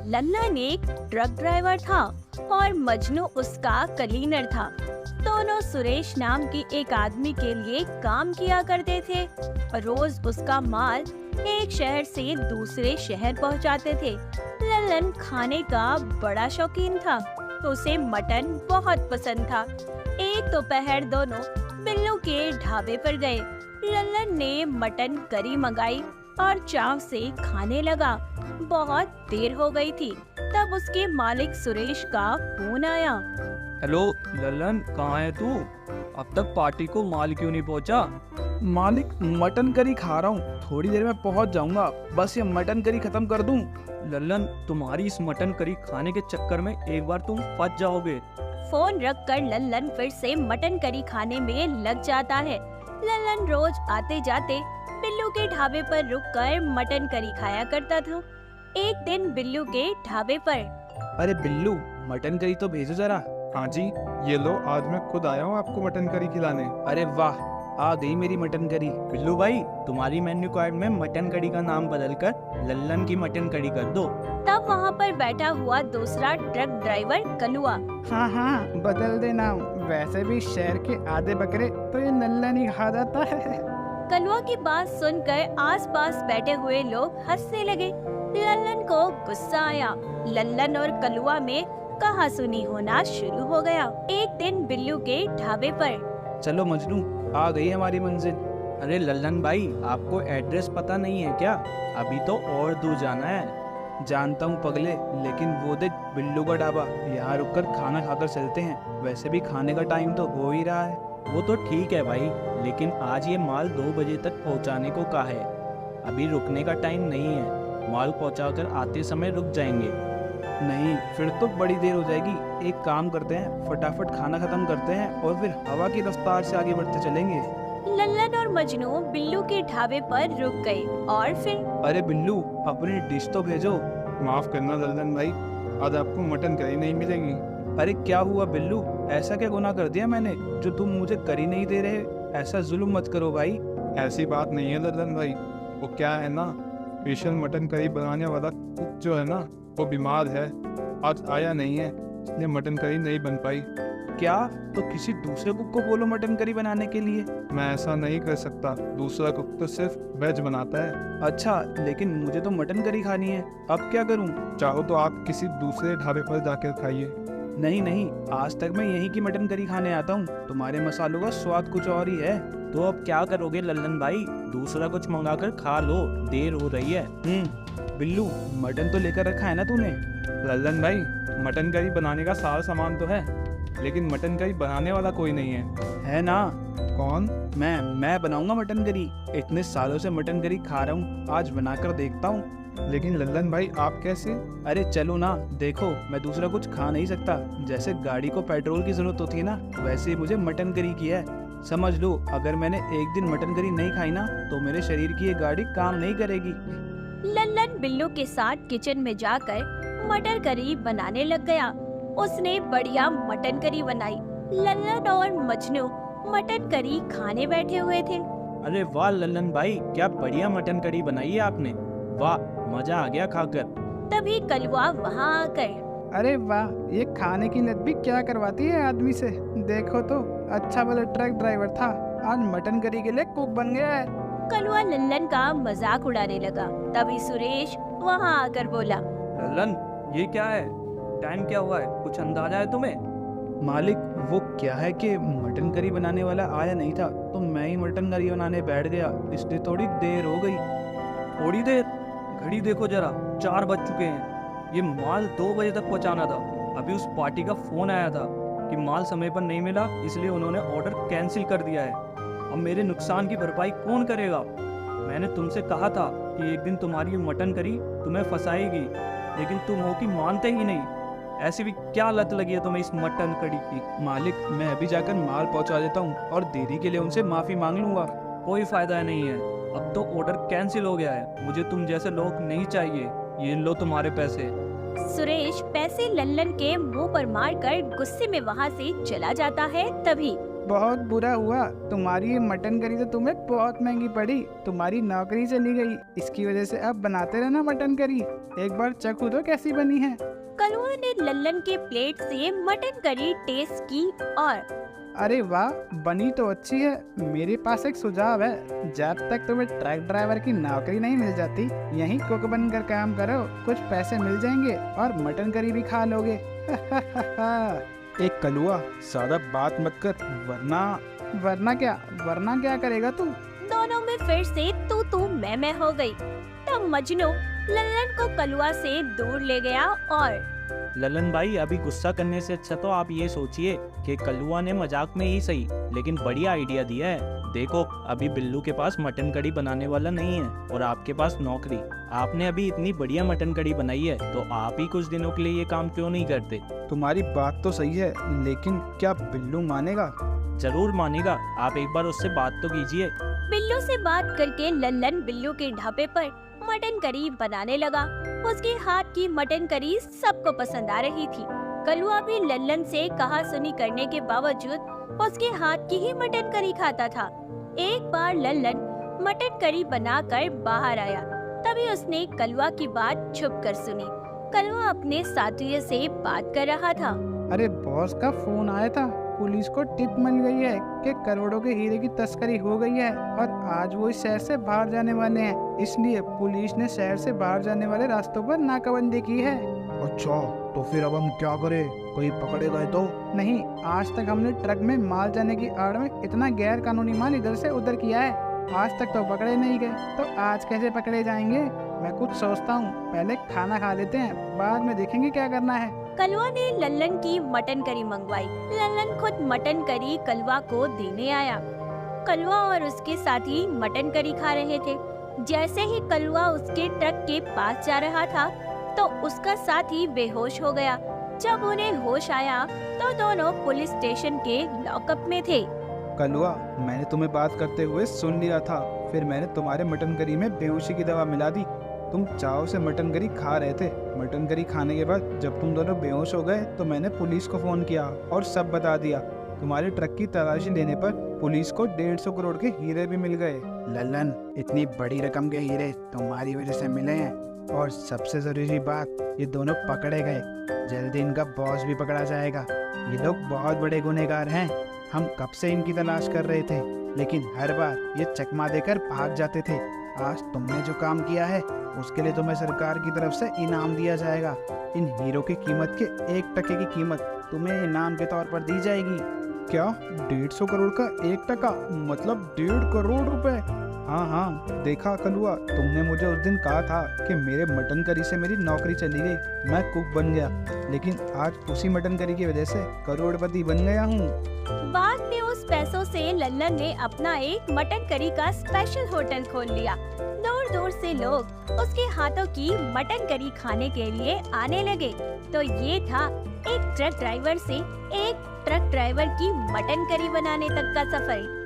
लल्लन एक truck driver था और मजनू उसका क्लीनर था। दोनों सुरेश नाम के एक आदमी के लिए काम किया करते थे। रोज उसका माल एक शहर से दूसरे शहर पहुंचाते थे। लल्लन खाने का बड़ा शौकीन था, तो उसे मटन बहुत पसंद था। एक दोपहर दोनों बिल्लू के ढाबे पर गए। लल्लन ने मटन करी मंगाई और चाव से खाने लगा। बहुत देर हो गई थी, तब उसके मालिक सुरेश का फोन आया। हेलो लल्लन, कहाँ है तू? अब तक पार्टी को माल क्यों नहीं पहुंचा? मालिक, मटन करी खा रहा हूँ, थोड़ी देर में पहुँच जाऊंगा। बस ये मटन करी खत्म कर दूं। लल्लन, तुम्हारी इस मटन करी खाने के चक्कर में एक बार तुम फंस जाओगे। फोन रखकर लल्लन फिर से मटन करी खाने में लग जाता है। लल्लन रोज आते जाते बिल्लू के ढाबे पर रुककर मटन करी खाया करता था। एक दिन बिल्लू के ढाबे पर, अरे बिल्लू, मटन करी तो भेजो जरा। हाँ जी, ये लो, आज मैं खुद आया हूँ आपको मटन करी खिलाने। अरे वाह, आ गई मेरी मटन करी। बिल्लू भाई, तुम्हारी मेन्यू कार्ड में मटन करी का नाम बदलकर लल्लन की मटन करी कर दो। तब वहाँ पर बैठा हुआ दूसरा ट्रक ड्राइवर कलुआ, हाँ हाँ, बदल देना। वैसे भी शहर के आधे बकरे तो ये नल्ला नहीं खा जाता है। कलुआ की बात सुनकर आसपास बैठे हुए लोग हंसने लगे। लल्लन को गुस्सा आया। लल्लन और कलुआ में कहासुनी होना शुरू हो गया। एक दिन बिल्लू के ढाबे पर, चलो मजनू, आ गई हमारी मंजिल। अरे लल्लन भाई, आपको एड्रेस पता नहीं है क्या? अभी तो और दूर जाना है। जानता हूँ पगले, लेकिन वो देख बिल्लू का ढाबा, यहाँ रुककर खाना खाकर चलते हैं। वैसे भी खाने का टाइम तो हो ही रहा है। वो तो ठीक है भाई, लेकिन आज ये माल 2 बजे तक पहुंचाने को कहा है। अभी रुकने का टाइम नहीं है। माल पहुंचाकर आते समय रुक जाएंगे। नहीं, फिर तो बड़ी देर हो जाएगी। एक काम करते हैं, फटाफट खाना खत्म करते हैं और फिर हवा की रफ्तार से आगे बढ़ते चलेंगे। लल्लन और मजनू बिल्लू के ढाबे पर रुक गए और फिर, अरे बिल्लू, अपनी डिश तो भेजो। माफ करना लल्लन भाई, आज आपको मटन करी नहीं मिलेगी। अरे क्या हुआ बिल्लू, ऐसा क्या गुनाह कर दिया मैंने जो तुम मुझे करी नहीं दे रहे? ऐसा जुल्म मत करो भाई। ऐसी बात नहीं है लल्लन भाई, वो क्या है ना, स्पेशल मटन करी बनाने वाला कुक जो है ना, वो बीमार है, आज आया नहीं है, इसलिए मटन करी नहीं बन पाई। क्या? तो किसी दूसरे कुक को बोलो मटन करी बनाने के लिए। मैं ऐसा नहीं कर सकता, दूसरा कुक तो सिर्फ वेज बनाता है। अच्छा, लेकिन मुझे तो मटन करी खानी है, अब क्या करूं? चाहो तो आप किसी दूसरे ढाबे पर जाकर खाइए। नहीं नहीं, आज तक मैं यहीं की मटन करी खाने आता हूँ। तुम्हारे मसालों का स्वाद कुछ और ही है। तो अब क्या करोगे लल्लन भाई? दूसरा कुछ मंगाकर खा लो, देर हो रही है। बिल्लू, मटन तो लेकर रखा है ना तूने? लल्लन भाई, मटन करी बनाने का सारा सामान तो है, लेकिन मटन करी बनाने वाला कोई नहीं है ना? कौन? मैं बनाऊंगा मटन करी। इतने सालों से मटन करी खा रहा हूँ, आज बनाकर देखता हूँ। लेकिन लल्लन भाई, आप कैसे? अरे चलो ना, देखो मैं दूसरा कुछ खा नहीं सकता। जैसे गाड़ी को पेट्रोल की जरूरत होती है ना, वैसे ही मुझे मटन करी की है। समझ लो, अगर मैंने एक दिन मटन करी नहीं खाई ना, तो मेरे शरीर की ये गाड़ी काम नहीं करेगी। लल्लन बिल्लू के साथ किचन में जाकर मटर करी बनाने लग गया। उसने बढ़िया मटन करी बनाई। लल्लन और मजनू मटन करी खाने बैठे हुए थे। अरे वाह लल्लन भाई, क्या बढ़िया मटन करी बनाई है आपने। वाह, मजा आ गया खाकर। तभी कलुआ वहाँ आकर, अरे वाह, ये खाने की लत भी क्या करवाती है आदमी से। देखो तो, अच्छा वाला ट्रक ड्राइवर था, आज मटन करी के लिए कुक बन गया है। कलुआ लल्लन का मजाक उड़ाने लगा। तभी सुरेश वहाँ आकर बोला, लल्लन, ये क्या है? टाइम क्या हुआ है? कुछ अंदाजा है तुम्हें? मालिक, वो क्या है कि मटन करी बनाने वाला आया नहीं था, तो मैं ही मटन करी बनाने बैठ गया, इसलिए थोड़ी देर हो गई। थोड़ी देर? घड़ी देखो जरा, 4 बज चुके हैं। ये माल 2 बजे तक पहुंचाना था। अभी उस पार्टी का फोन आया था कि माल समय पर नहीं मिला, इसलिए उन्होंने ऑर्डर कैंसिल कर दिया है। अब मेरे नुकसान की भरपाई कौन करेगा? मैंने तुमसे कहा था कि एक दिन तुम्हारी मटन करी तुम्हें फंसाएगी, लेकिन तुम हो कि मानते ही नहीं। ऐसी भी क्या लत लगी है तुम्हें इस मटन कड़ी की? मालिक, मैं अभी जाकर माल पहुंचा देता हूँ और देरी के लिए उनसे माफी मांग लूंगा। कोई फायदा नहीं है, अब तो ऑर्डर कैंसिल हो गया है। मुझे तुम जैसे लोग नहीं चाहिए। ये लो तुम्हारे पैसे। सुरेश पैसे लल्लन के मुंह पर मारकर गुस्से में वहाँ से चला जाता है। तभी बहुत बुरा हुआ, तुम्हारी ये मटन करी तो तुम्हें बहुत महंगी पड़ी, तुम्हारी नौकरी चली गई। इसकी वजह से अब बनाते रहना मटन करी, एक बार चखो तो कैसी बनी है। कलुआ ने लल्लन के प्लेट से मटन करी टेस्ट की और अरे वाह, बनी तो अच्छी है। मेरे पास एक सुझाव है, जब तक तुम्हें ट्रक ड्राइवर की नौकरी नहीं मिल जाती, यहीं कुक बनकर काम करो, कुछ पैसे मिल जाएंगे और मटन करी भी खा लोगे। एक कलुआ, ज्यादा बात मत कर, वरना वरना क्या करेगा तू? दोनों में फिर से तू मैं हो गई। तब मजनू लल्लन को कलुआ से दूर ले गया और ललन भाई, अभी गुस्सा करने से अच्छा तो आप ये सोचिए कि कलुआ ने मजाक में ही सही लेकिन बढ़िया आइडिया दिया है। देखो, अभी बिल्लू के पास मटन कड़ी बनाने वाला नहीं है और आपके पास नौकरी। आपने अभी इतनी बढ़िया मटन कड़ी बनाई है तो आप ही कुछ दिनों के लिए ये काम क्यों नहीं करते? तुम्हारी बात तो सही है, लेकिन क्या बिल्लू मानेगा? जरूर मानेगा, आप एक बार उससे बात तो कीजिए। बिल्लू से बात करके लल्लन बिल्लू के ढाबे पर मटन करी बनाने लगा। उसके हाथ की मटन करी सबको पसंद आ रही थी। कलुआ भी लल्लन से कहा सुनी करने के बावजूद उसके हाथ की ही मटन करी खाता था। एक बार लल्लन मटन करी बनाकर बाहर आया, तभी उसने कलुआ की बात छुप कर सुनी। कलुआ अपने साथियों से बात कर रहा था। अरे बॉस का फोन आया था, पुलिस को टिप मिल गई है कि करोड़ों के हीरे की तस्करी हो गई है और आज वो इस शहर से बाहर जाने वाले हैं, इसलिए पुलिस ने शहर से बाहर जाने वाले रास्तों पर नाकाबंदी की है। अच्छा, तो फिर अब हम क्या करें? कोई पकड़े गए तो? नहीं, आज तक हमने ट्रक में माल जाने की आड़ में इतना गैर कानूनी माल इधर से उधर किया है, आज तक तो पकड़े नहीं गए, तो आज कैसे पकड़े जाएंगे? मैं कुछ सोचता हूँ, पहले खाना खा लेते हैं, बाद में देखेंगे क्या करना है। कलुआ ने लल्लन की मटन करी मंगवाई। लल्लन खुद मटन करी कलुआ को देने आया। कलुआ और उसके साथी मटन करी खा रहे थे। जैसे ही कलुआ उसके ट्रक के पास जा रहा था तो उसका साथी बेहोश हो गया। जब उन्हें होश आया तो दोनों पुलिस स्टेशन के लॉकअप में थे। कलुआ, मैंने तुम्हें बात करते हुए सुन लिया था, फिर मैंने तुम्हारे मटन करी में बेहोशी की दवा मिला दी। तुम चाव से मटन करी खा रहे थे। मटन करी खाने के बाद जब तुम दोनों बेहोश हो गए तो मैंने पुलिस को फोन किया और सब बता दिया। तुम्हारे ट्रक की तलाशी लेने पर पुलिस को 150 करोड़ के हीरे भी मिल गए। लल्लन, इतनी बड़ी रकम के हीरे तुम्हारी वजह से मिले हैं, और सबसे जरूरी बात, ये दोनों पकड़े गए। जल्दी इनका बॉस भी पकड़ा जाएगा। ये लोग बहुत बड़े गुनहगार हैं। हम कब से इनकी तलाश कर रहे थे, लेकिन हर बार ये चकमा देकर भाग जाते थे। आज तुमने जो काम किया है उसके लिए तुम्हें सरकार की तरफ से इनाम दिया जाएगा। इन हीरो की कीमत के 1% की कीमत तुम्हें इनाम के तौर पर दी जाएगी। क्या? 150 करोड़ का 1%? मतलब 1.5 करोड़ रुपए? हाँ, देखा कलुआ, तुमने मुझे उस दिन कहा था कि मेरे मटन करी से मेरी नौकरी चली गई, मैं कुक बन गया, लेकिन आज उसी मटन करी की वजह से करोड़पति बन गया हूँ। बाद में उस पैसों से लल्लन ने अपना एक मटन करी का स्पेशल होटल खोल लिया। दूर दूर से लोग उसके हाथों की मटन करी खाने के लिए आने लगे। तो ये था एक ट्रक ड्राइवर से एक ट्रक ड्राइवर की मटन करी बनाने तक का सफर।